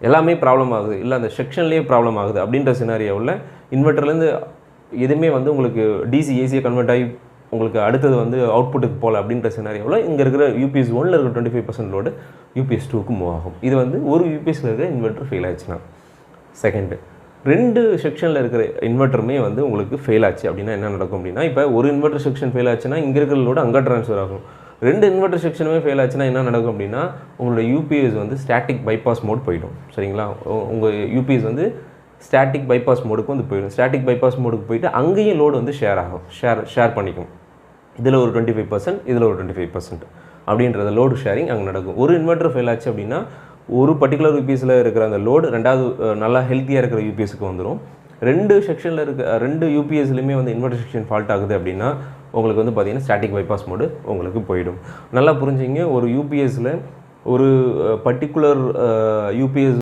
எல்லாமே ப்ராப்ளம் ஆகுது, இல்லை அந்த செக்ஷன்லேயே ப்ராப்ளம் ஆகுது அப்படின்ற சினாரியோவில் இன்வெர்ட்டர்லேருந்து எதுவுமே வந்து உங்களுக்கு டிசி ஏசியை கன்வெர்ட் ஆகி உங்களுக்கு அடுத்தது வந்து அவுட்புட்டுக்கு போகல அப்படின்ற சினாரியோவில் இங்கே இருக்கிற யூபிஎஸ் 1ல் இருக்கிற 25% லோடு யூபிஎஸ் 2க்கு மூவ் ஆகும். இது வந்து ஒரு யூபிஎஸ்சில் இருக்கிற இன்வெர்ட்டர் ஃபெயில் ஆச்சுன்னா. செகண்டு, 2 செக்ஷனில் இருக்கிற இன்வெர்ட்டருமே வந்து உங்களுக்கு ஃபெயில் ஆச்சு அப்படின்னா என்ன நடக்கும் அப்படின்னா, இப்போ ஒரு இன்வெர்ட்டர் செக்ஷன் ஃபெயில் ஆச்சுன்னா இங்கே இருக்கிற லோடு அங்கே ட்ரான்ஸ்ஃபர் ஆகும். 2 இன்வெர்ட்டர் செக்ஷனுமே ஃபெயில் ஆச்சுன்னா என்ன நடக்கும் அப்படின்னா, உங்களோட யூபிஎஸ் வந்து ஸ்டாட்டிக் பைபாஸ் மோட் போயிடும். சரிங்களா, உங்கள் யூபிஎஸ் வந்து ஸ்டாட்டிக் பைபாஸ் மோடுக்கு வந்து போயிடும். ஸ்டாட்டிக் பைபாஸ் மோடுக்கு போயிட்டு அங்கேயும் லோடு வந்து ஷேர் ஆகும், ஷேர் பண்ணிக்கும். இதில் ஒரு 25%, இதில் ஒரு 25% அப்படின்றத லோடு ஷேரிங் அங்கே நடக்கும். ஒரு இன்வெர்ட்டர் ஃபெயில் ஆச்சு அப்படின்னா ஒரு பர்டிகுலர் யூபிஎஸில் இருக்கிற அந்த லோடு ரெண்டாவது நல்லா ஹெல்த்தியாக இருக்கிற யூபிஎஸ்க்கு வந்துடும். 2 செக்ஷனில் இருக்க 2 யூபிஎஸ்லையுமே வந்து இன்வெர்ட்டர் செக்ஷன் ஃபால்ட் ஆகுது அப்படின்னா உங்களுக்கு வந்து பார்த்திங்கன்னா ஸ்டாட்டிக் பைபாஸ் மோடு உங்களுக்கு போயிடும். நல்லா புரிஞ்சுங்க, ஒரு யூபிஎஸில் ஒரு பர்டிகுலர் யூபிஎஸ்